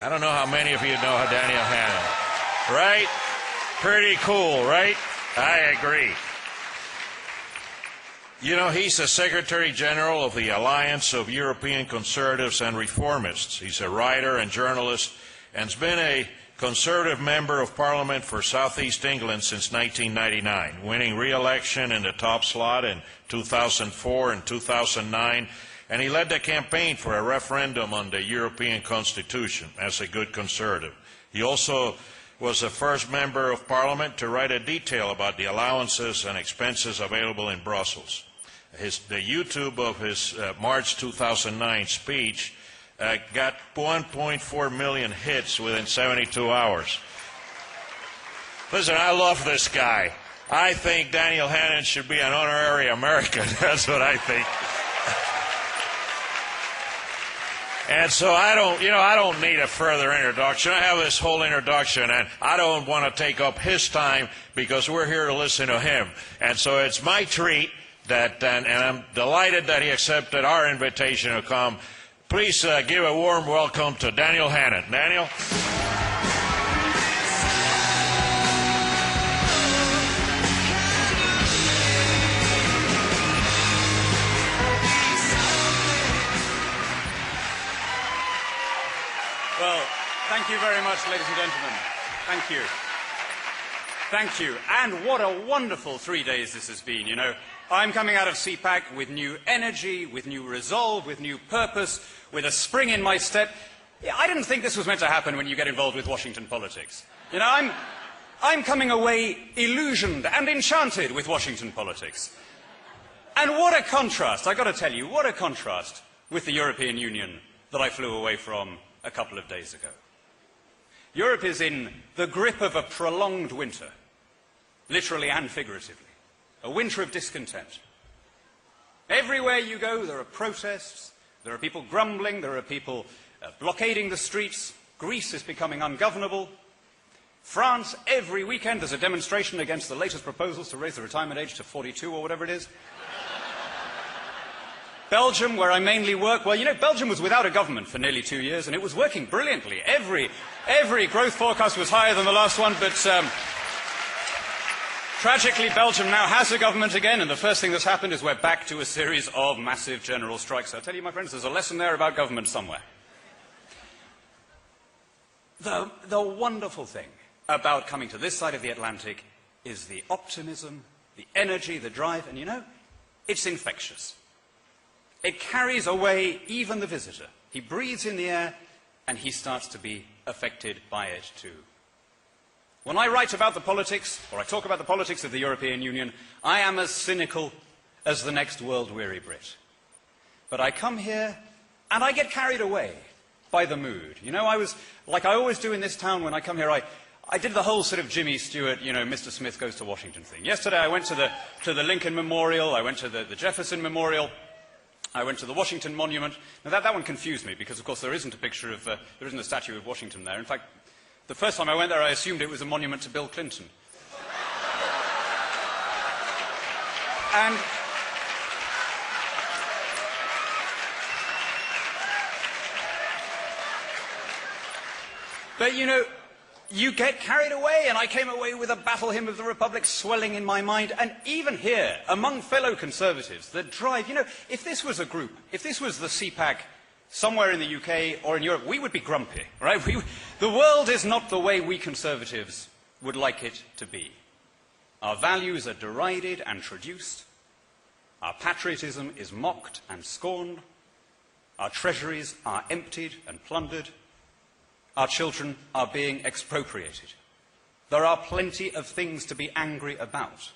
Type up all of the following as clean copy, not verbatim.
I don't know how many of you know Daniel Hannan, right? Pretty cool, right? I agree. You know, he's the Secretary General of the Alliance of European Conservatives and Reformists. He's a writer and journalist and has been a Conservative Member of Parliament for Southeast England since 1999, winning re-election in the top slot in 2004 and 2009, and he led the campaign for a referendum on the European Constitution as a good Conservative. He also was the first Member of Parliament to write a detail about the allowances and expenses available in Brussels. The YouTube of his March 2009 speech got 1.4 million hits within 72 hours. Listen, I love this guy. I think Daniel Hannan should be an honorary American. That's what I think. And so I don't need a further introduction. I have this whole introduction, and I don't want to take up his time because we're here to listen to him. And so it's my treat that, and I'm delighted that he accepted our invitation to come. Please give a warm welcome to Daniel Hannan. Daniel? Well, thank you very much, ladies and gentlemen. Thank you. Thank you. And what a wonderful 3 days this has been. You know, I'm coming out of CPAC with new energy, with new resolve, with new purpose, with a spring in my step. I didn't think this was meant to happen when you get involved with Washington politics. You know, I'm coming away illusioned and enchanted with Washington politics. And what a contrast, I've got to tell you, what a contrast with the European Union that I flew away from a couple of days ago. Europe is in the grip of a prolonged winter, literally and figuratively, a winter of discontent. Everywhere you go, there are protests, there are people grumbling, there are people blockading the streets. Greece is becoming ungovernable. France, every weekend, there's a demonstration against the latest proposals to raise the retirement age to 42 or whatever it is. Belgium, where I mainly work, well, you know, Belgium was without a government for nearly 2 years, and it was working brilliantly. Every growth forecast was higher than the last one, but tragically, Belgium now has a government again, and the first thing that's happened is we're back to a series of massive general strikes. I'll tell you, my friends, there's a lesson there about government somewhere. The wonderful thing about coming to this side of the Atlantic is the optimism, the energy, the drive, and you know, it's infectious. It carries away even the visitor. He breathes in the air, and he starts to be affected by it too. When I write about the politics, or I talk about the politics of the European Union, I am as cynical as the next world-weary Brit. But I come here, and I get carried away by the mood. You know, like I always do in this town when I come here, I did the whole sort of Jimmy Stewart, you know, Mr. Smith goes to Washington thing. Yesterday I went to the Lincoln Memorial, I went to the Jefferson Memorial, I went to the Washington Monument. Now that one confused me because, of course, there isn't a statue of Washington there. In fact, the first time I went there, I assumed it was a monument to Bill Clinton. But, you know, you get carried away, and I came away with a battle hymn of the Republic swelling in my mind. And even here, among fellow Conservatives, the drive, you know, if this was a group, if this was the CPAC somewhere in the UK or in Europe, we would be grumpy, right? The world is not the way we Conservatives would like it to be. Our values are derided and traduced. Our patriotism is mocked and scorned. Our treasuries are emptied and plundered. Our children are being expropriated. There are plenty of things to be angry about.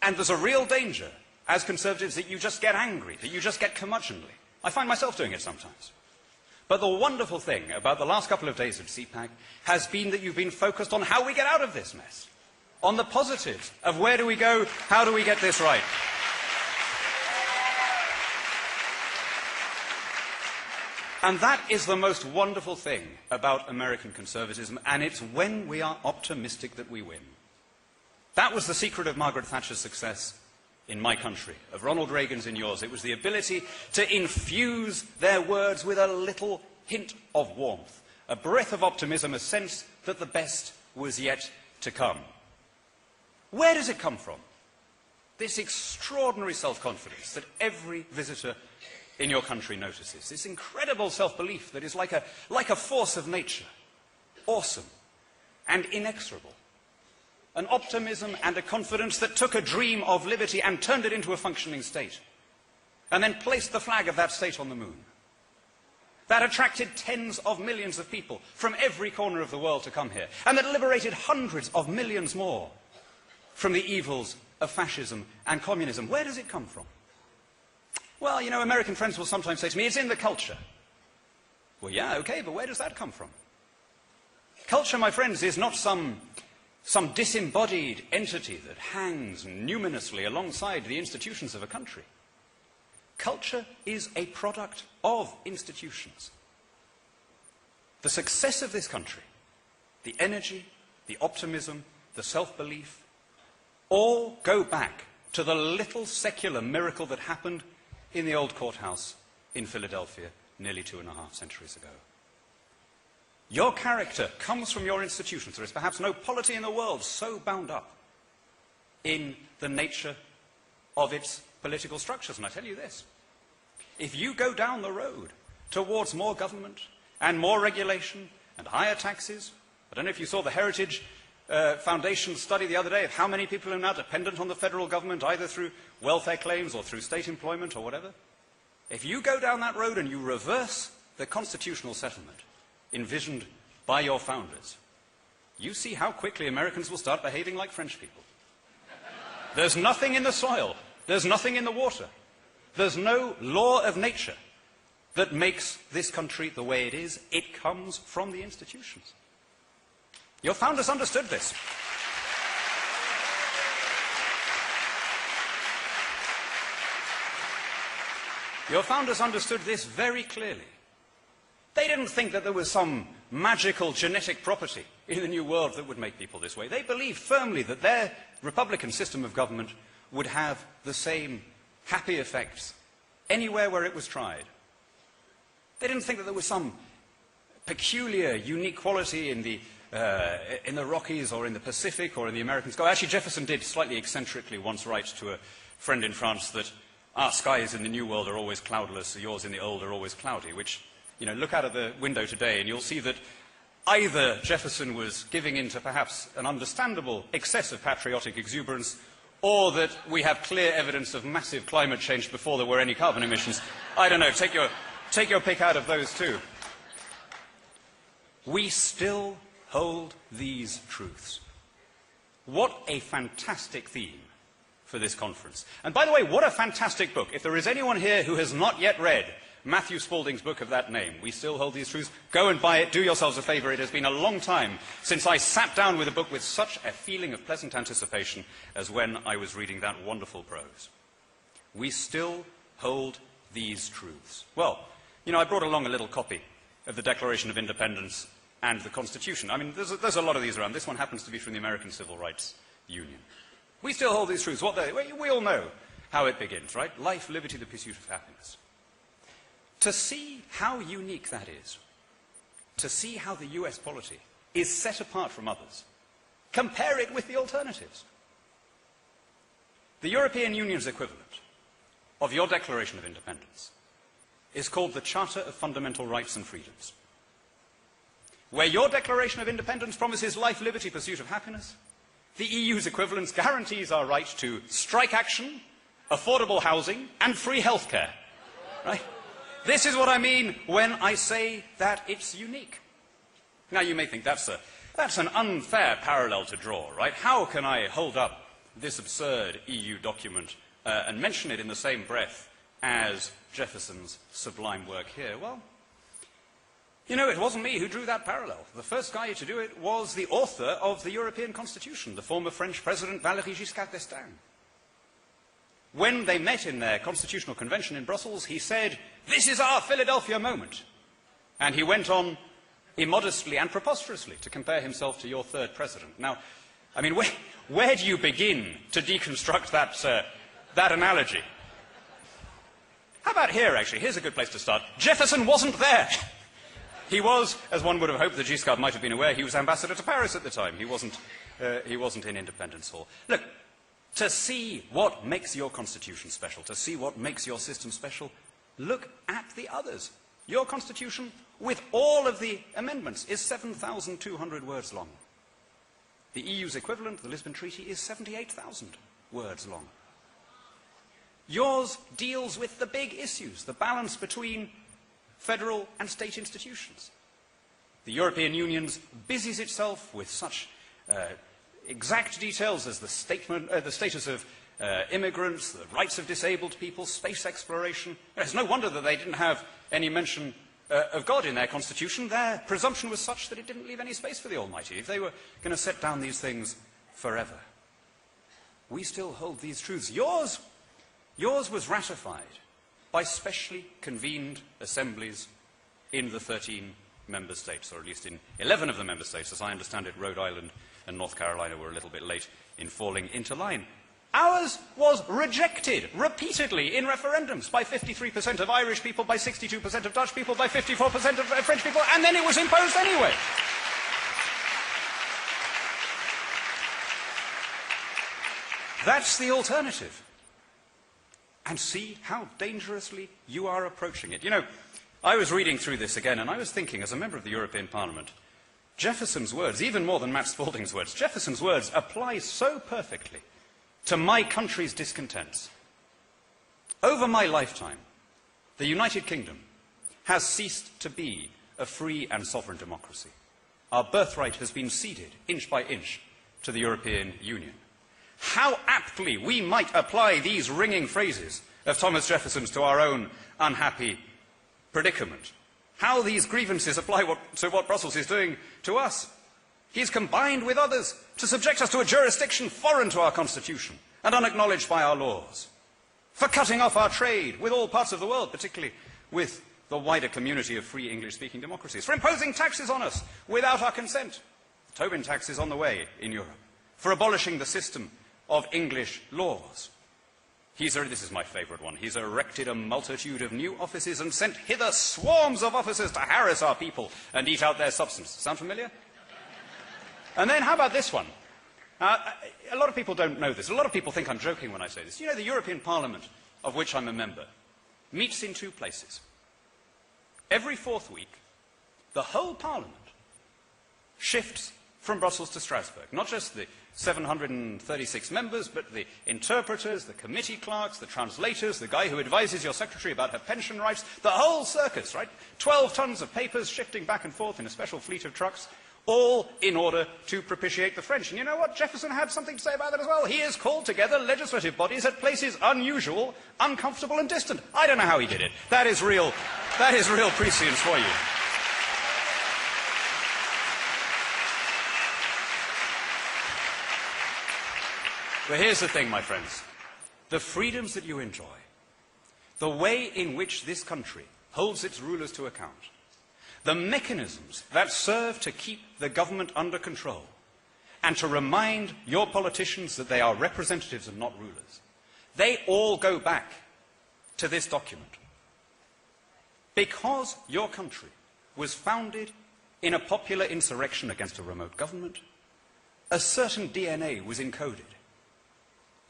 And there's a real danger, as Conservatives, that you just get angry, that you just get curmudgeonly. I find myself doing it sometimes. But the wonderful thing about the last couple of days of CPAC has been that you've been focused on how we get out of this mess, on the positives of where do we go, how do we get this right. And that is the most wonderful thing about American conservatism, and it's when we are optimistic that we win. That was the secret of Margaret Thatcher's success in my country, of Ronald Reagan's in yours. It was the ability to infuse their words with a little hint of warmth, a breath of optimism, a sense that the best was yet to come. Where does it come from? This extraordinary self-confidence that every visitor in your country notices, this incredible self-belief that is like a force of nature, awesome and inexorable. An optimism and a confidence that took a dream of liberty and turned it into a functioning state, and then placed the flag of that state on the moon. That attracted tens of millions of people from every corner of the world to come here, and that liberated hundreds of millions more from the evils of fascism and communism. Where does it come from? Well, you know, American friends will sometimes say to me, it's in the culture. Well, yeah, okay, but where does that come from? Culture, my friends, is not some disembodied entity that hangs numinously alongside the institutions of a country. Culture is a product of institutions. The success of this country, the energy, the optimism, the self-belief, all go back to the little secular miracle that happened in the old courthouse in Philadelphia nearly 2.5 centuries ago. Your character comes from your institutions. There is perhaps no polity in the world so bound up in the nature of its political structures. And I tell you this, if you go down the road towards more government and more regulation and higher taxes, I don't know if you saw the Heritage Foundation study the other day of how many people are now dependent on the federal government, either through welfare claims or through state employment or whatever. If you go down that road and you reverse the constitutional settlement envisioned by your founders, you see how quickly Americans will start behaving like French people. There's nothing in the soil, there's nothing in the water, there's no law of nature that makes this country the way it is. It comes from the institutions. Your founders understood this. Your founders understood this very clearly. They didn't think that there was some magical genetic property in the new world that would make people this way. They believed firmly that their republican system of government would have the same happy effects anywhere where it was tried. They didn't think that there was some peculiar, unique quality in the Rockies or in the Pacific or in the American sky. Actually, Jefferson did slightly eccentrically once write to a friend in France that our skies in the New World are always cloudless, yours in the Old are always cloudy, which, you know, look out of the window today and you'll see that either Jefferson was giving in to perhaps an understandable excess of patriotic exuberance, or that we have clear evidence of massive climate change before there were any carbon emissions. I don't know, take your pick out of those two. We still hold these truths. What a fantastic theme for this conference. And by the way, what a fantastic book. If there is anyone here who has not yet read Matthew Spaulding's book of that name, We Still Hold These Truths, go and buy it. Do yourselves a favour. It has been a long time since I sat down with a book with such a feeling of pleasant anticipation as when I was reading that wonderful prose. We still hold these truths. Well, you know, I brought along a little copy of the Declaration of Independence and the Constitution. I mean, there's a lot of these around. This one happens to be from the American Civil Rights Union. We still hold these truths. We all know how it begins, right? Life, liberty, the pursuit of happiness. To see how unique that is, to see how the US polity is set apart from others, compare it with the alternatives. The European Union's equivalent of your Declaration of Independence is called the Charter of Fundamental Rights and Freedoms. Where your Declaration of Independence promises life, liberty, pursuit of happiness, the EU's equivalence guarantees our right to strike action, affordable housing, and free healthcare. Right? This is what I mean when I say that it's unique. Now, you may think that's an unfair parallel to draw, right? How can I hold up this absurd EU document and mention it in the same breath as Jefferson's sublime work here? Well, you know, it wasn't me who drew that parallel. The first guy to do it was the author of the European Constitution, the former French President Valéry Giscard d'Estaing. When they met in their constitutional convention in Brussels, he said, "This is our Philadelphia moment." And he went on immodestly and preposterously to compare himself to your third president. Now, I mean, where do you begin to deconstruct that analogy? How about here, actually? Here's a good place to start. Jefferson wasn't there. He was, as one would have hoped, the Giscard might have been aware, he was ambassador to Paris at the time. He wasn't in Independence Hall. Look, to see what makes your constitution special, to see what makes your system special, look at the others. Your constitution, with all of the amendments, is 7,200 words long. The EU's equivalent, the Lisbon Treaty, is 78,000 words long. Yours deals with the big issues, the balance between federal and state institutions. The European Union busies itself with such exact details as the status of immigrants, the rights of disabled people, space exploration. It's no wonder that they didn't have any mention of God in their constitution. Their presumption was such that it didn't leave any space for the Almighty, if they were going to set down these things forever. We still hold these truths. Yours was ratified by specially convened assemblies in the 13 member states, or at least in 11 of the member states. As I understand it, Rhode Island and North Carolina were a little bit late in falling into line. Ours was rejected repeatedly in referendums by 53% of Irish people, by 62% of Dutch people, by 54% of French people, and then it was imposed anyway. That's the alternative. And see how dangerously you are approaching it. You know, I was reading through this again, and I was thinking, as a member of the European Parliament, Jefferson's words, even more than Matt Spaulding's words, Jefferson's words apply so perfectly to my country's discontents. Over my lifetime, the United Kingdom has ceased to be a free and sovereign democracy. Our birthright has been ceded, inch by inch, to the European Union. How aptly we might apply these ringing phrases of Thomas Jefferson's to our own unhappy predicament. How these grievances apply to what Brussels is doing to us. He's combined with others to subject us to a jurisdiction foreign to our constitution and unacknowledged by our laws, for cutting off our trade with all parts of the world, particularly with the wider community of free English-speaking democracies, for imposing taxes on us without our consent. The Tobin tax is on the way in Europe, for abolishing the system of English laws. This is my favourite one. He's erected a multitude of new offices and sent hither swarms of officers to harass our people and eat out their substance. Sound familiar? And then how about this one? A lot of people don't know this. A lot of people think I'm joking when I say this. You know, the European Parliament, of which I'm a member, meets in two places. Every fourth week, the whole Parliament shifts from Brussels to Strasbourg. Not just the 736 members, but the interpreters, the committee clerks, the translators, the guy who advises your secretary about her pension rights, the whole circus, right? 12 tons of papers shifting back and forth in a special fleet of trucks, all in order to propitiate the French. And you know what? Jefferson had something to say about that as well. He has called together legislative bodies at places unusual, uncomfortable and distant. I don't know how he did it. That is real prescience for you. But here's the thing, my friends. The freedoms that you enjoy, the way in which this country holds its rulers to account, the mechanisms that serve to keep the government under control and to remind your politicians that they are representatives and not rulers, they all go back to this document. Because your country was founded in a popular insurrection against a remote government, a certain DNA was encoded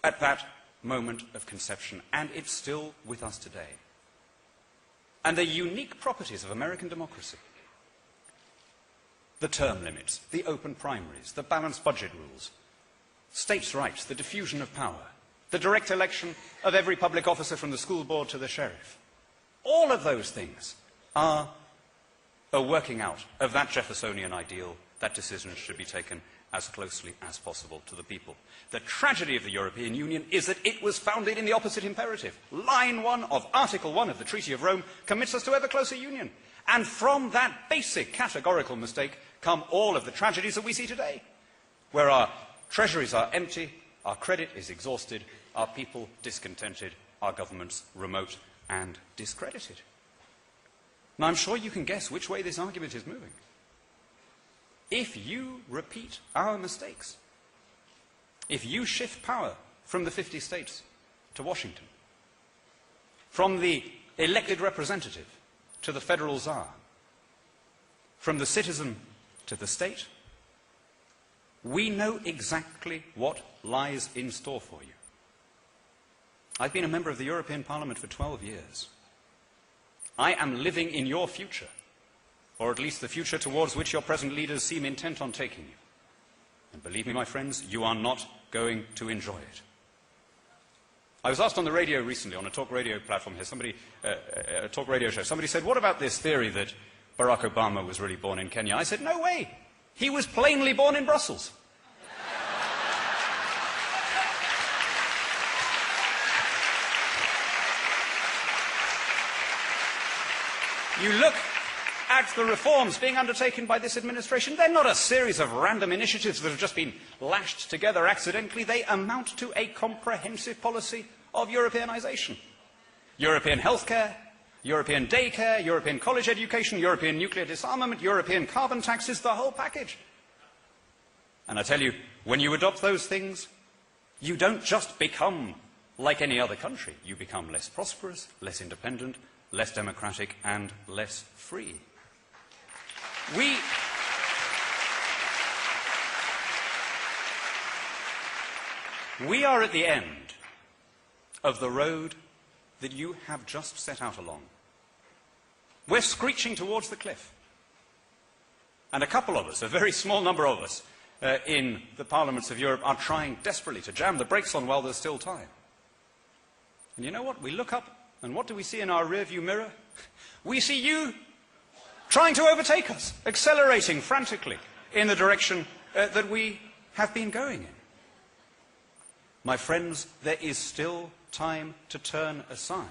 at that moment of conception, and it's still with us today. And the unique properties of American democracy, the term limits, the open primaries, the balanced budget rules, states' rights, the diffusion of power, the direct election of every public officer from the school board to the sheriff, all of those things are a working out of that Jeffersonian ideal that decisions should be taken as closely as possible to the people. The tragedy of the European Union is that it was founded in the opposite imperative. Line 1 of Article 1 of the Treaty of Rome commits us to ever closer union. And from that basic categorical mistake come all of the tragedies that we see today, where our treasuries are empty, our credit is exhausted, our people discontented, our governments remote and discredited. Now, I'm sure you can guess which way this argument is moving. If you repeat our mistakes, if you shift power from the 50 states to Washington, from the elected representative to the federal czar, from the citizen to the state, we know exactly what lies in store for you. I've been a member of the European Parliament for 12 years. I am living in your future, or at least the future towards which your present leaders seem intent on taking you. And believe me, my friends, you are not going to enjoy it. I was asked on the radio recently, on a talk radio platform here, a talk radio show, somebody said, what about this theory that Barack Obama was really born in Kenya? I said, no way. He was plainly born in Brussels. You look at the reforms being undertaken by this administration, they're not a series of random initiatives that have just been lashed together accidentally. They amount to a comprehensive policy of Europeanization. European healthcare, European daycare, European college education, European nuclear disarmament, European carbon taxes, the whole package. And I tell you, when you adopt those things, you don't just become like any other country. You become less prosperous, less independent, less democratic, and less free. We are at the end of the road that you have just set out along. We're screeching towards the cliff. And a couple of us, a very small number of us, in the parliaments of Europe are trying desperately to jam the brakes on while there's still time. And you know what? We look up, and what do we see in our rearview mirror? We see you trying to overtake us, accelerating frantically in the direction that we have been going in. My friends, there is still time to turn aside.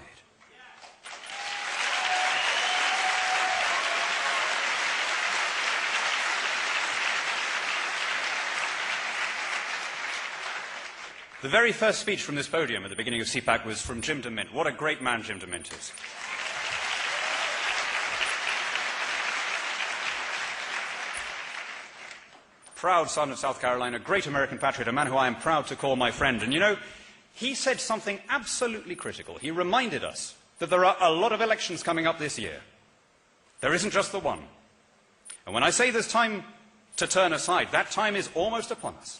The very first speech from this podium at the beginning of CPAC was from Jim DeMint. What a great man Jim DeMint is. Proud son of South Carolina, great American patriot, a man who I am proud to call my friend. And you know, he said something absolutely critical. He reminded us that there are a lot of elections coming up this year. There isn't just the one. And when I say there's time to turn aside, that time is almost upon us.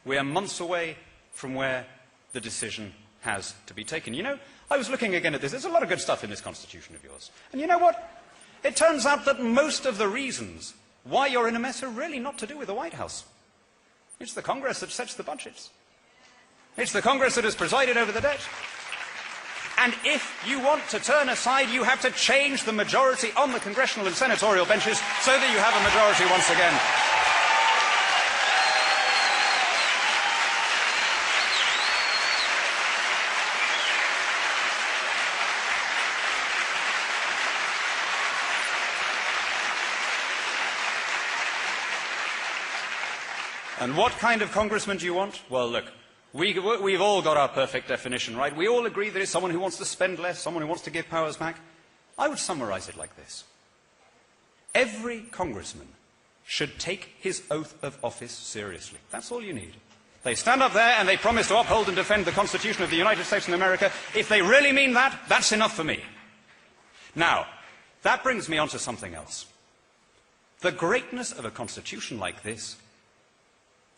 We are months away from where the decision has to be taken. You know, I was looking again at this. There's a lot of good stuff in this constitution of yours. And you know what? It turns out that most of the reasons why you're in a mess are really not to do with the White House. It's the Congress that sets the budgets. It's the Congress that has presided over the debt. And if you want to turn aside, you have to change the majority on the congressional and senatorial benches so that you have a majority once again. And what kind of congressman do you want? Well, look, we've all got our perfect definition, right? We all agree that it's someone who wants to spend less, someone who wants to give powers back. I would summarize it like this. Every congressman should take his oath of office seriously. That's all you need. They stand up there and they promise to uphold and defend the Constitution of the United States of America. If they really mean that, that's enough for me. Now, that brings me on to something else. The greatness of a constitution like this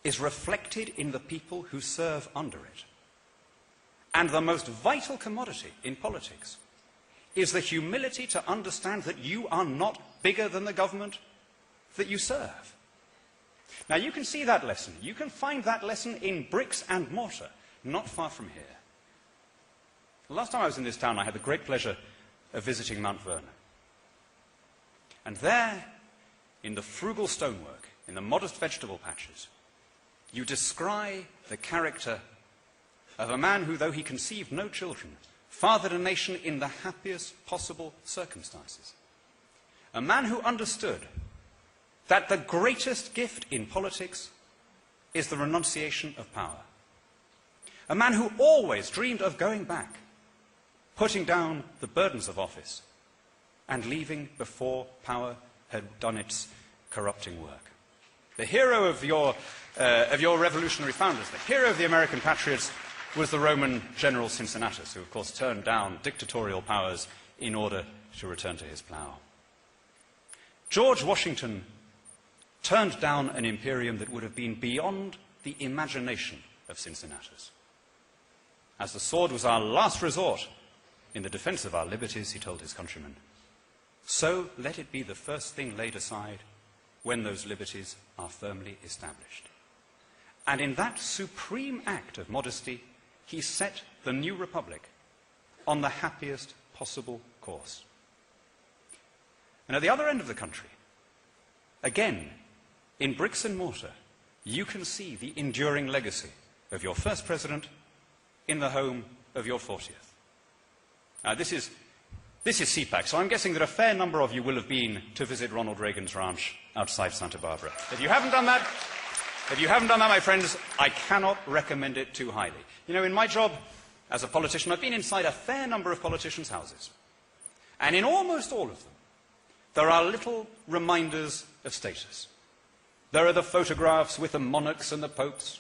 is reflected in the people who serve under it. And the most vital commodity in politics is the humility to understand that you are not bigger than the government that you serve. Now, you can see that lesson. You can find that lesson in bricks and mortar, not far from here. The last time I was in this town, I had the great pleasure of visiting Mount Vernon. And there, in the frugal stonework, in the modest vegetable patches, you descry the character of a man who, though he conceived no children, fathered a nation in the happiest possible circumstances. A man who understood that the greatest gift in politics is the renunciation of power. A man who always dreamed of going back, putting down the burdens of office, and leaving before power had done its corrupting work. The hero of your revolutionary founders, the hero of the American patriots, was the Roman general Cincinnatus, who, of course, turned down dictatorial powers in order to return to his plough. George Washington turned down an imperium that would have been beyond the imagination of Cincinnatus. As the sword was our last resort in the defense of our liberties, he told his countrymen, so let it be the first thing laid aside when those liberties are firmly established. And in that supreme act of modesty, he set the new republic on the happiest possible course. And at the other end of the country, again, in bricks and mortar, you can see the enduring legacy of your first president in the home of your 40th. This is CPAC, so I'm guessing that a fair number of you will have been to visit Ronald Reagan's ranch outside Santa Barbara. If you haven't done that, my friends, I cannot recommend it too highly. You know, in my job as a politician, I've been inside a fair number of politicians' houses. And in almost all of them, there are little reminders of status. There are the photographs with the monarchs and the popes.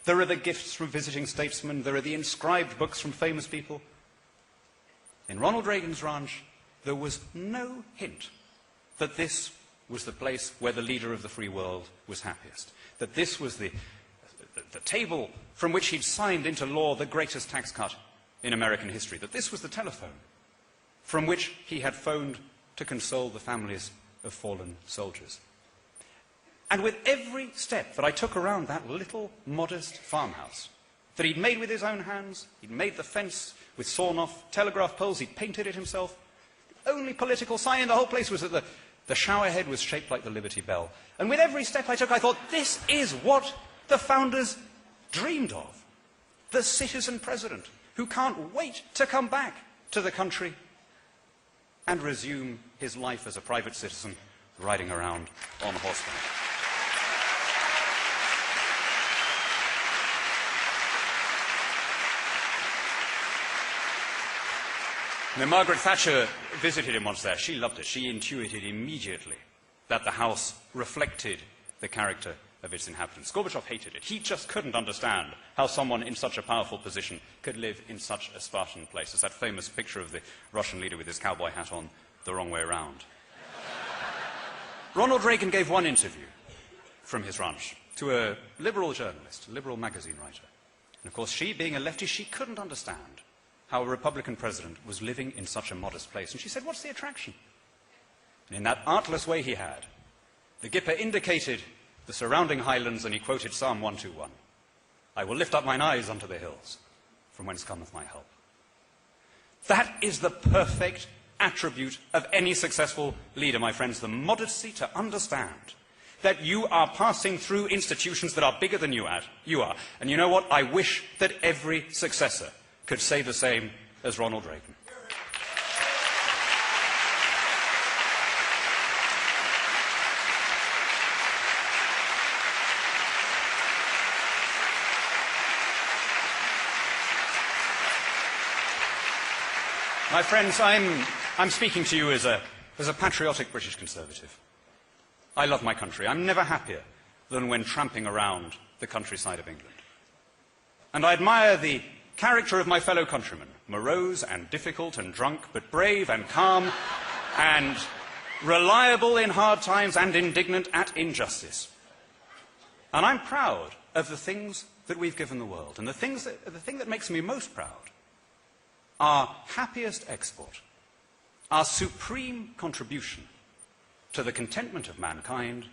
There are the gifts from visiting statesmen. There are the inscribed books from famous people. In Ronald Reagan's ranch, there was no hint that this was the place where the leader of the free world was happiest, that this was the table from which he'd signed into law the greatest tax cut in American history, that this was the telephone from which he had phoned to console the families of fallen soldiers. And with every step that I took around that little modest farmhouse that he'd made with his own hands, he'd made the fence with sawn-off telegraph poles, he'd painted it himself, the only political sign in the whole place was that the shower head was shaped like the Liberty Bell. And with every step I took, I thought, this is what the founders dreamed of. The citizen president who can't wait to come back to the country and resume his life as a private citizen riding around on horseback. Now, Margaret Thatcher visited him once there. She loved it. She intuited immediately that the house reflected the character of its inhabitants. Gorbachev hated it. He just couldn't understand how someone in such a powerful position could live in such a Spartan place. It's that famous picture of the Russian leader with his cowboy hat on the wrong way around. Ronald Reagan gave one interview from his ranch to a liberal journalist, a liberal magazine writer. And of course, she, being a lefty, she couldn't understand how a Republican president was living in such a modest place. And she said, what's the attraction? And in that artless way he had, the Gipper indicated the surrounding highlands and he quoted Psalm 121. I will lift up mine eyes unto the hills, from whence cometh my help. That is the perfect attribute of any successful leader, my friends, the modesty to understand that you are passing through institutions that are bigger than you are. And you know what? I wish that every successor could say the same as Ronald Reagan. My friends, I'm speaking to you as a patriotic British Conservative. I love my country. I'm never happier than when tramping around the countryside of England. And I admire the character of my fellow countrymen, morose and difficult and drunk, but brave and calm and reliable in hard times and indignant at injustice. And I'm proud of the things that we've given the world. And the thing that makes me most proud, our happiest export, our supreme contribution to the contentment of mankind,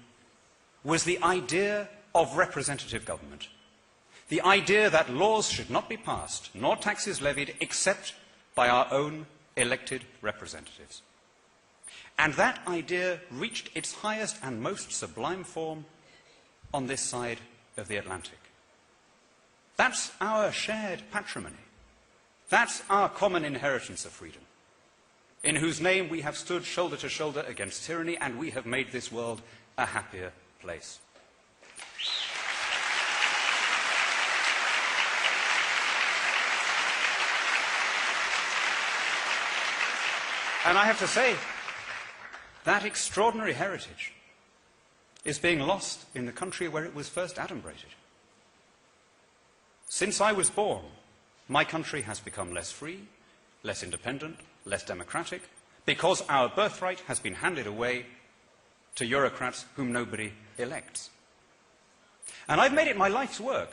was the idea of representative government. The idea that laws should not be passed, nor taxes levied, except by our own elected representatives. And that idea reached its highest and most sublime form on this side of the Atlantic. That's our shared patrimony. That's our common inheritance of freedom, in whose name we have stood shoulder to shoulder against tyranny, and we have made this world a happier place. And I have to say, that extraordinary heritage is being lost in the country where it was first adumbrated. Since I was born, my country has become less free, less independent, less democratic, because our birthright has been handed away to Eurocrats whom nobody elects. And I've made it my life's work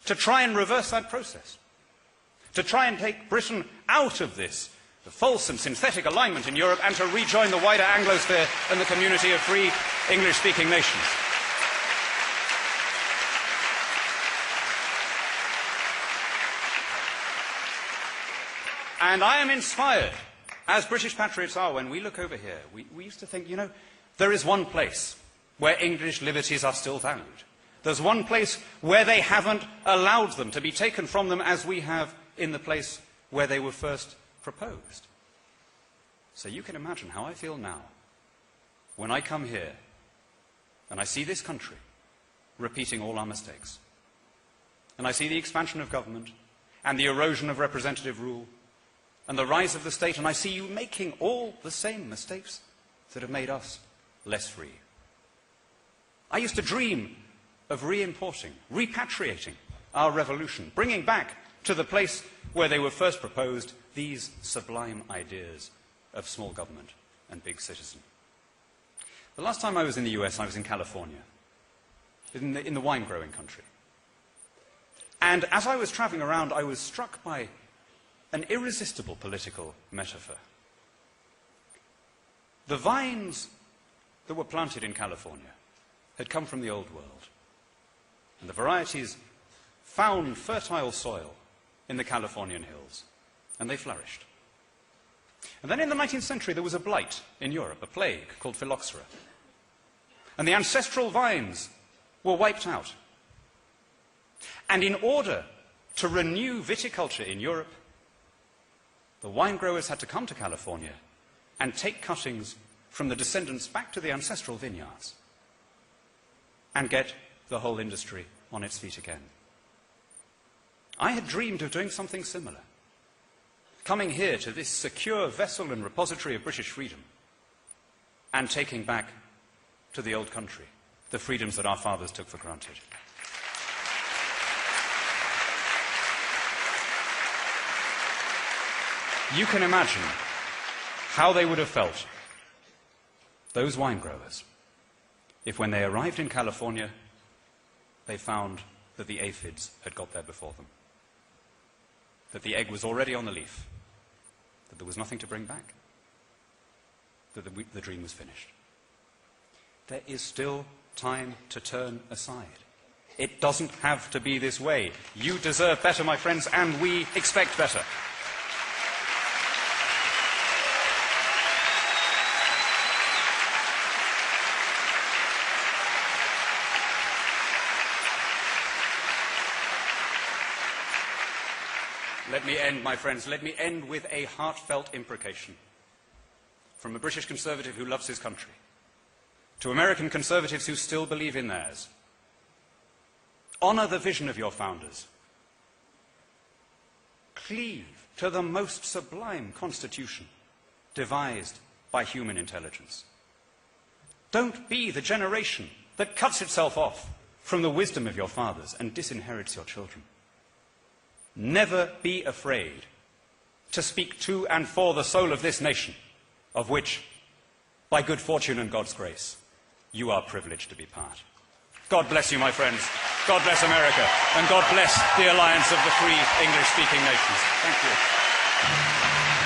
to try and reverse that process, to try and take Britain out of this false and synthetic alignment in Europe and to rejoin the wider Anglosphere and the community of free English-speaking nations. And I am inspired, as British patriots are, when we look over here. We used to think, you know, there is one place where English liberties are still valued. There's one place where they haven't allowed them to be taken from them as we have in the place where they were first proposed. So you can imagine how I feel now when I come here and I see this country repeating all our mistakes. And I see the expansion of government and the erosion of representative rule and the rise of the state, and I see you making all the same mistakes that have made us less free. I used to dream of re-importing, repatriating our revolution, bringing back to the place where they were first proposed these sublime ideas of small government and big citizen. The last time I was in the US, I was in California, in the wine-growing country. And as I was traveling around, I was struck by an irresistible political metaphor. The vines that were planted in California had come from the old world, and the varieties found fertile soil in the Californian hills, and they flourished. And then in the 19th century there was a blight in Europe, a plague called phylloxera, and the ancestral vines were wiped out. And in order to renew viticulture in Europe, the wine growers had to come to California and take cuttings from the descendants back to the ancestral vineyards and get the whole industry on its feet again. I had dreamed of doing something similar, coming here to this secure vessel and repository of British freedom and taking back to the old country the freedoms that our fathers took for granted. You can imagine how they would have felt, those wine growers, if when they arrived in California, they found that the aphids had got there before them, that the egg was already on the leaf, that there was nothing to bring back, that the dream was finished. There is still time to turn aside. It doesn't have to be this way. You deserve better, my friends, and we expect better. Let me end, my friends, let me end with a heartfelt imprecation from a British conservative who loves his country to American conservatives who still believe in theirs. Honour the vision of your founders. Cleave to the most sublime constitution devised by human intelligence. Don't be the generation that cuts itself off from the wisdom of your fathers and disinherits your children. Never be afraid to speak to and for the soul of this nation, of which, by good fortune and God's grace, you are privileged to be part. God bless you, my friends. God bless America. And God bless the alliance of the free English-speaking nations. Thank you.